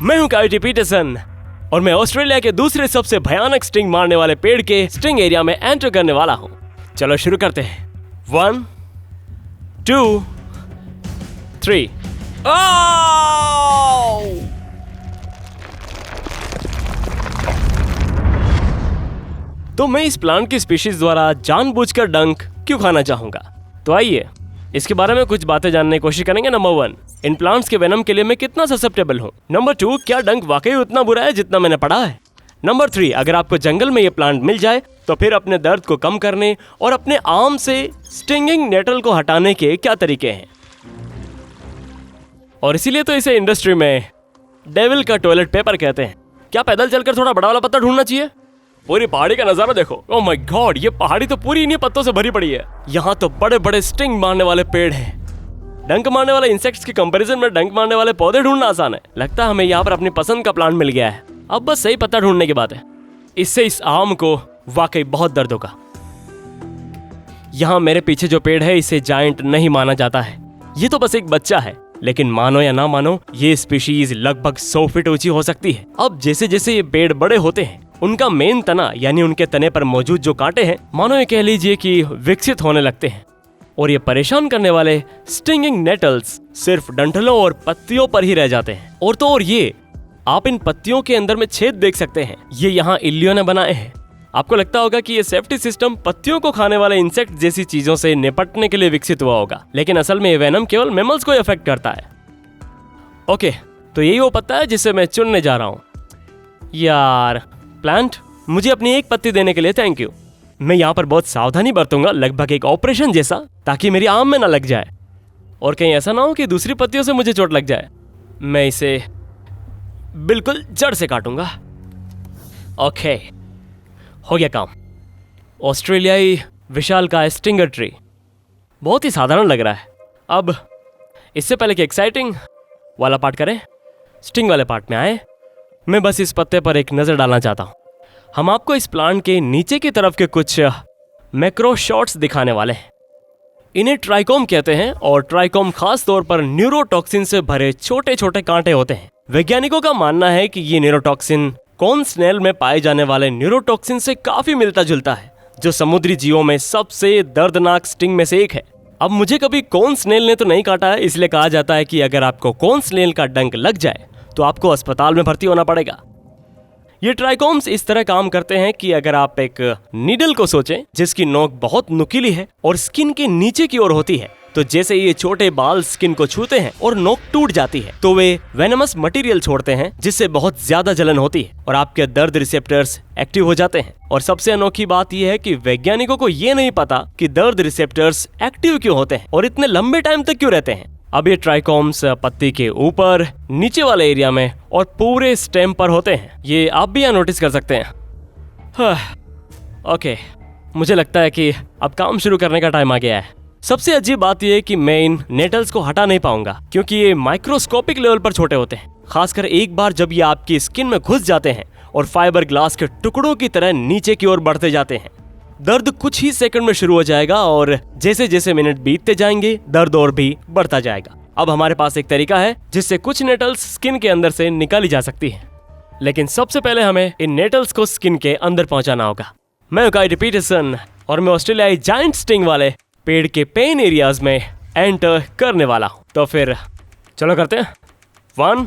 मैं हूं काइटी पीटरसन और मैं ऑस्ट्रेलिया के दूसरे सबसे भयानक स्टिंग मारने वाले पेड़ के स्टिंग एरिया में एंटर करने वाला हूं। चलो शुरू करते हैं। 1 2 3। तो मैं इस प्लांट की स्पीशीज द्वारा जानबूझकर डंक क्यों खाना चाहूंगा? तो आइए इसके बारे में कुछ बातें जानने की कोशिश करेंगे। नंबर 1, इन प्लांट्स के वेनम के लिए मैं कितना ससेप्टेबल हूँ। नंबर 2, क्या डंक वाकई उतना बुरा है जितना मैंने पढ़ा है। नंबर 3, अगर आपको जंगल में ये प्लांट मिल जाए तो फिर अपने दर्द को कम करने और अपने आर्म से स्टिंगिंग नेटल को हटाने के क्या तरीके हैं। और इसीलिए तो इसे इंडस्ट्री में डेविल का टॉयलेट पेपर कहते हैं। क्या पैदल चलकर थोड़ा बड़ा वाला पत्ता ढूंढना चाहिए? पूरी पहाड़ी का नजारा देखो। ओह माय गॉड, ये पहाड़ी तो पूरी इन्हीं पत्तों से भरी पड़ी है। यहाँ तो बड़े बड़े स्टिंग मारने वाले पेड़ हैं। डंक मारने वाले इंसेक्ट्स की कंपैरिजन में डंक मारने वाले पौधे ढूंढना आसान है। लगता है हमें यहाँ पर अपनी पसंद का प्लांट मिल गया है। अब बस सही पत्ता ढूंढने की बात है। इससे इस आर्म को वाकई बहुत दर्द होगा। यहाँ मेरे पीछे जो पेड़ है इसे जायंट नहीं माना जाता है। ये तो बस एक बच्चा है, लेकिन मानो या ना मानो ये स्पीशीज लगभग 100 फीट ऊंची हो सकती है। अब जैसे जैसे ये पेड़ बड़े होते हैं उनका मेन तना यानी उनके तने पर मौजूद जो कांटे हैं मानो ये कह लीजिए कि विकसित होने लगते हैं। और ये परेशान करने वाले स्टिंगिंग नेटल्स सिर्फ डंठलों और पत्तियों पर ही रह जाते हैं। और तो और ये आप इन पत्तियों के अंदर में छेद देख सकते हैं। ये यहाँ इल्लियों ने बनाए हैं। आपको लगता होगा कि ये सेफ्टी सिस्टम पत्तियों को खाने वाले इंसेक्ट जैसी चीजों से निपटने के लिए विकसित हुआ होगा, लेकिन असल में ये वेनम केवल मैमल्स को अफेक्ट करता है। ओके, तो यही वो पत्ता है जिसे मैं चुनने जा रहा हूँ। यार प्लांट, मुझे अपनी एक पत्ती देने के लिए थैंक यू। मैं यहाँ पर बहुत सावधानी बरतूंगा, लगभग एक ऑपरेशन जैसा, ताकि मेरी आर्म में ना लग जाए और कहीं ऐसा ना हो कि दूसरी पत्तियों से मुझे चोट लग जाए। मैं इसे बिल्कुल जड़ से काटूंगा। ओके, हो गया काम। ऑस्ट्रेलियाई विशालकाय स्टिंगर ट्री बहुत ही साधारण लग रहा है। अब इससे पहले कि एक्साइटिंग वाला पार्ट करें, स्टिंग वाले पार्ट में आए, मैं बस इस पत्ते पर एक नजर डालना चाहता हूं। हम आपको इस प्लांट के नीचे की तरफ के कुछ मैक्रो शॉट्स दिखाने वाले हैं। इन्हें ट्राइकोम कहते हैं और ट्राइकोम खास तौर पर न्यूरोटॉक्सिन से भरे छोटे छोटे कांटे होते हैं। वैज्ञानिकों का मानना है कि ये न्यूरोटॉक्सिन कॉर्न स्नेल में पाए जाने वाले न्यूरोटॉक्सिन से काफी मिलता जुलता है, जो समुद्री जीवों में सबसे दर्दनाक स्टिंग में से एक है। अब मुझे कभी कॉर्न स्नेल ने तो नहीं काटा है, इसलिए कहा जाता है कि अगर आपको कॉर्न स्नेल का डंक लग जाए तो आपको अस्पताल में भर्ती होना पड़ेगा। ये ट्राइकोम्स इस तरह काम करते हैं कि अगर आप एक नीडल को सोचें जिसकी नोक बहुत नुकीली है और स्किन के नीचे की ओर होती है, तो जैसे ये छोटे बाल स्किन को छूते हैं और नोक टूट जाती है तो वे वेनमस मटेरियल छोड़ते हैं जिससे बहुत ज्यादा जलन होती है और आपके दर्द रिसेप्टर्स एक्टिव हो जाते हैं। और सबसे अनोखी बात यह है कि वैज्ञानिकों को ये नहीं पता कि दर्द रिसेप्टर्स एक्टिव क्यों होते हैं और इतने लंबे टाइम तक क्यों रहते हैं। अब ये ट्राइकोम्स पत्ती के ऊपर, नीचे वाले एरिया में और पूरे स्टेम पर होते हैं। ये आप भी यहाँ नोटिस कर सकते हैं। ओके, मुझे लगता है कि अब काम शुरू करने का टाइम आ गया है। सबसे अजीब बात यह है कि मैं इन नेटल्स को हटा नहीं पाऊंगा क्योंकि ये माइक्रोस्कोपिक लेवल पर छोटे होते हैं। खासकर एक बार जब ये आपकी स्किन में घुस जाते हैं और फाइबर ग्लास के टुकड़ों की तरह नीचे की ओर बढ़ते जाते हैं। दर्द कुछ ही सेकंड में शुरू हो जाएगा और जैसे जैसे मिनट बीतते जाएंगे दर्द और भी बढ़ता जाएगा। अब हमारे पास एक तरीका है जिससे कुछ नेटल्स स्किन के अंदर से निकाली जा सकती है, लेकिन सबसे पहले हमें इन नेटल्स को स्किन के अंदर पहुंचाना होगा। मैं काइटी पीटरसन और मैं ऑस्ट्रेलियाई जायंट स्टिंग वाले पेड़ के पेन एरियाज में एंटर करने वाला हूं। तो फिर चलो करते हैं। 1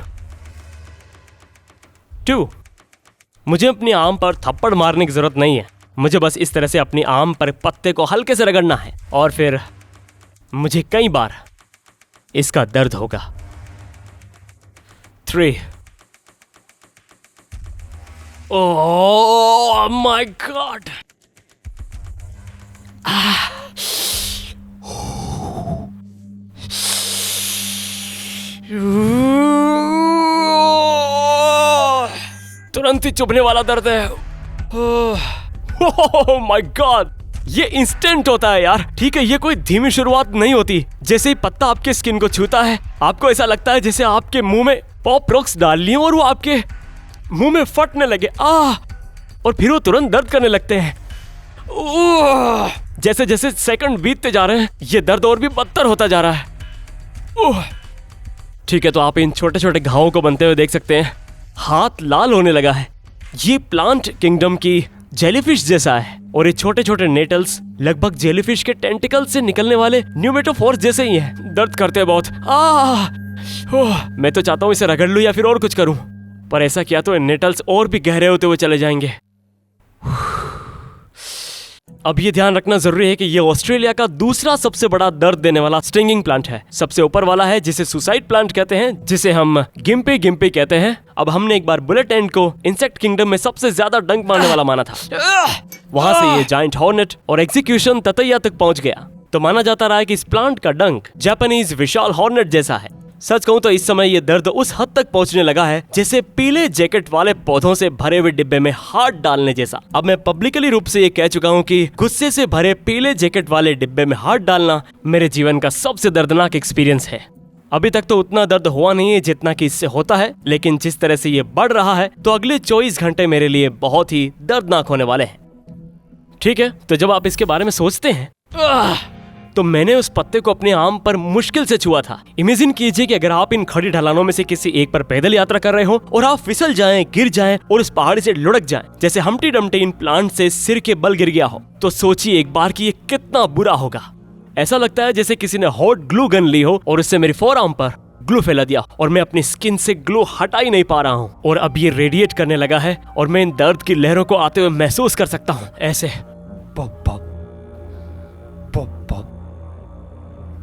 2। मुझे अपनी आर्म पर थप्पड़ मारने की जरूरत नहीं है, मुझे बस इस तरह से अपनी आर्म पर पत्ते को हल्के से रगड़ना है और फिर मुझे कई बार इसका दर्द होगा। 3। Oh my God. तुरंत ही चुभने वाला दर्द है। ओह माय गॉड, ये इंस्टेंट होता है यार। ठीक है, ये कोई धीमी शुरुआत नहीं होती। जैसे ही पत्ता आपके स्किन को छूता है आपको ऐसा लगता है जैसे आपके मुंह में पॉप रॉक्स डाल ली और वो आपके मुंह में फटने लगे। और फिर वो तुरंत दर्द करने लगते हैं। जैसे जैसे सेकंड बीतते जा रहे हैं ये दर्द और भी बदतर होता जा रहा है। ठीक है, तो आप इन छोटे छोटे घावों को बनते हुए देख सकते हैं। हाथ लाल होने लगा है। ये प्लांट किंगडम की जेलीफिश जैसा है और ये छोटे छोटे नेटल्स लगभग जेलीफिश के टेंटिकल से निकलने वाले न्यूमेटोफोर्स जैसे ही हैं। दर्द करते हैं बहुत। मैं तो चाहता हूँ इसे रगड़ लूं या फिर और कुछ करूं, पर ऐसा किया तो नेटल्स और भी गहरे होते हुए चले जाएंगे। अब ये ध्यान रखना जरूरी है कि ये ऑस्ट्रेलिया का दूसरा सबसे बड़ा दर्द देने वाला स्टिंगिंग प्लांट है। सबसे ऊपर वाला है जिसे सुसाइड प्लांट कहते हैं, जिसे हम गिम्पी गिम्पी कहते हैं। अब हमने एक बार बुलेट एंड को इंसेक्ट किंगडम में सबसे ज्यादा डंक मारने वाला माना था। वहां से ये जायंट हॉर्नेट और एग्जीक्यूशन ततैया तक पहुंच गया। तो माना जाता रहा है कि इस प्लांट का डंक जापानीज विशाल हॉर्नेट जैसा है। सच कहूं तो इस समय ये दर्द उस हद तक पहुंचने लगा है जैसे पीले जैकेट वाले पौधों से भरे हुए डिब्बे में हाथ डालने जैसा। अब मैं पब्लिकली रूप से ये कह चुका हूं कि गुस्से से भरे पीले जैकेट वाले डिब्बे में हाथ डालना मेरे जीवन का सबसे दर्दनाक एक्सपीरियंस है। अभी तक तो उतना दर्द हुआ नहीं है जितना कि इससे होता है, लेकिन जिस तरह से ये बढ़ रहा है तो अगले 24 घंटे मेरे लिए बहुत ही दर्दनाक होने वाले हैं। ठीक है, तो जब आप इसके बारे में सोचते हैं तो मैंने उस पत्ते को अपने आम पर मुश्किल से छुआ था। इमेजिन कीजिए कि अगर आप इन खड़ी ढलानों में से किसी एक पर पैदल यात्रा कर रहे हो और आप फिसल जाएं, गिर जाएं और उस पहाड़ी से लुढ़क जाएं, जैसे हम्टी डम्टी इन प्लांट से सिर के बल गिर गया हो, तो सोचिए एक बार कि ये कितना बुरा होगा। ऐसा लगता है जैसे किसी ने हॉट ग्लू गन ली हो और उससे मेरी फोरआर्म पर ग्लू फैला दिया और मैं अपनी स्किन से ग्लू हटा ही नहीं पा रहा हूँ। और अब ये रेडिएट करने लगा है और मैं इन दर्द की लहरों को आते हुए महसूस कर सकता हूँ। ऐसे pop pop pop pop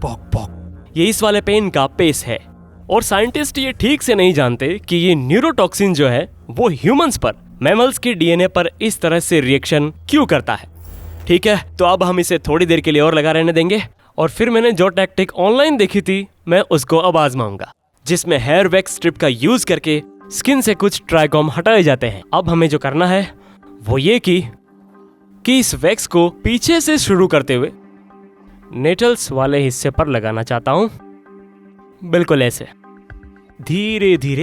pock pock. ये इस वाले पेन का पेस है और साइंटिस्ट ये ठीक से नहीं जानते कि ये न्यूरोटॉक्सिन जो है वो ह्यूमंस पर, मैमल्स की डीएनए पर इस तरह से रिएक्शन क्यों करता है। ठीक है, तो अब हम इसे थोड़ी देर के लिए और लगा रहने देंगे और फिर मैंने जो टैक्टिक ऑनलाइन देखी थी मैं उसको अब आजमाऊंगा, जिसमें हेयर वैक्स स्ट्रिप का यूज करके स्किन से कुछ ट्राइकोम हटाए जाते हैं। अब हमें जो करना है वो ये कि इस वैक्स को पीछे से शुरू करते हुए नेटल्स वाले हिस्से पर लगाना चाहता हूं, बिल्कुल ऐसे धीरे धीरे।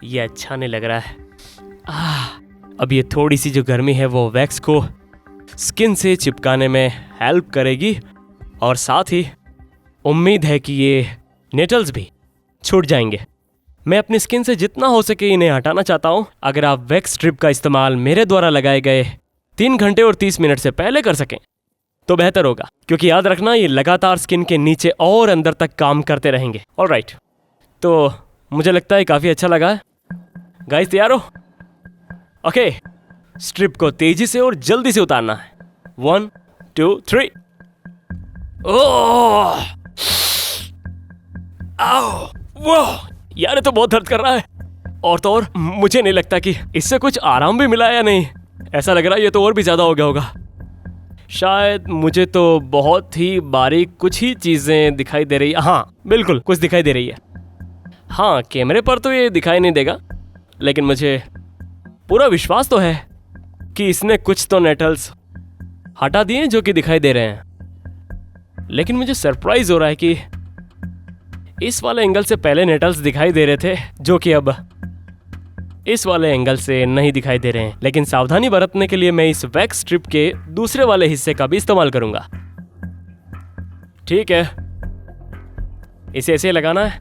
ये अच्छा नहीं लग रहा है। अब ये थोड़ी सी जो गर्मी है वो वैक्स को स्किन से चिपकाने में हेल्प करेगी और साथ ही उम्मीद है कि ये नेटल्स भी छूट जाएंगे। मैं अपनी स्किन से जितना हो सके इन्हें हटाना चाहता हूं। अगर आप वैक्स स्ट्रिप का इस्तेमाल मेरे द्वारा लगाए गए 3 घंटे और 30 मिनट से पहले कर सकें तो बेहतर होगा, क्योंकि याद रखना ये लगातार स्किन के नीचे और अंदर तक काम करते रहेंगे। ऑलराइट, तो मुझे लगता है काफी अच्छा लगा है। गाइस तैयार हो? ओके, स्ट्रिप को तेजी से और जल्दी से उतारना है। 1 2 3। ओह वो यार, ये तो बहुत दर्द कर रहा है। और तो और मुझे नहीं लगता कि इससे कुछ आराम भी मिला या नहीं। ऐसा लग रहा है ये तो और भी ज्यादा हो गया होगा। शायद मुझे तो बहुत ही बारीक कुछ ही चीजें दिखाई दे रही है। हाँ बिल्कुल, कुछ दिखाई दे रही है। हाँ, कैमरे पर तो ये दिखाई नहीं देगा, लेकिन मुझे पूरा विश्वास तो है कि इसने कुछ तो नेटल्स हटा दिए जो कि दिखाई दे रहे हैं। लेकिन मुझे सरप्राइज हो रहा है कि इस वाले एंगल से पहले नेटल्स दिखाई दे रहे थे जो कि अब इस वाले एंगल से नहीं दिखाई दे रहे हैं। लेकिन सावधानी बरतने के लिए मैं इस वैक्स स्ट्रिप के दूसरे वाले हिस्से का भी इस्तेमाल करूंगा। ठीक है, इसे ऐसे लगाना है।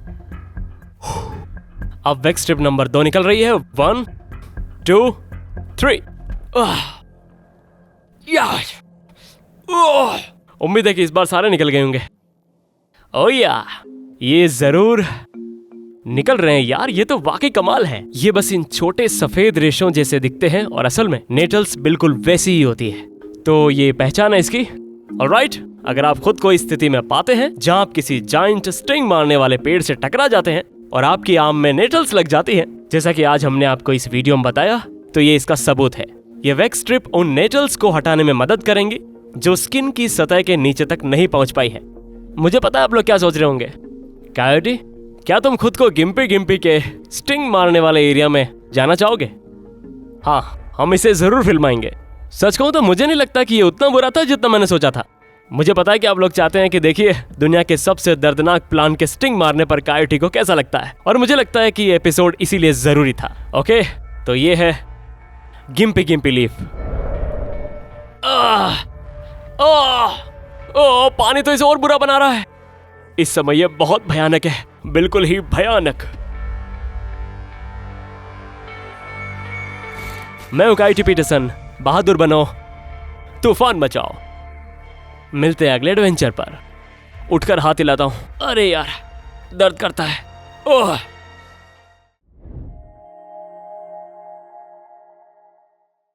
अब वैक्स स्ट्रिप नंबर 2 निकल रही है। 1 2 3। उम्मीद है कि इस बार सारे निकल गए होंगे। ओह या, ये जरूर निकल रहे हैं यार। ये तो वाकई कमाल है। ये बस इन छोटे सफेद रेशों जैसे दिखते हैं और असल में नेटल्स बिल्कुल वैसी ही होती है। तो ये पहचान है इसकी। ऑलराइट, अगर आप खुद को इस स्थिति में पाते हैं जहां आप किसी जायंट स्टिंग मारने वाले पेड़ से टकरा जाते हैं और आपकी आर्म में नेटल्स लग जाती हैं, जैसा कि आज हमने आपको इस वीडियो में बताया, तो ये इसका सबूत है। ये वैक्स स्ट्रिप उन नेटल्स को हटाने में मदद करेंगे जो स्किन की सतह के नीचे तक नहीं पहुंच पाई है। मुझे पता है आप लोग क्या सोच रहे होंगे, कायोटी क्या तुम खुद को गिम्पी गिम्पी के स्टिंग मारने वाले एरिया में जाना चाहोगे? हाँ, हम इसे जरूर फिल्माएंगे। सच कहूं तो मुझे नहीं लगता कि ये उतना बुरा था जितना मैंने सोचा था। मुझे पता है कि आप लोग चाहते हैं कि देखिए दुनिया के सबसे दर्दनाक प्लांट के स्टिंग मारने पर कायोटी को कैसा लगता है, और मुझे लगता है कि ये एपिसोड इसीलिए जरूरी था। ओके, तो ये है गिम्पी गिम्पी लीफ। पानी तो इसे और बुरा बना रहा है। इस समय ये बहुत भयानक है, बिल्कुल ही भयानक। मैं हूं काइटी पीटरसन। बहादुर बनो, तूफान मचाओ। मिलते हैं अगले एडवेंचर पर। उठकर हाथ हिलाता हूं। अरे यार, दर्द करता है। ओह।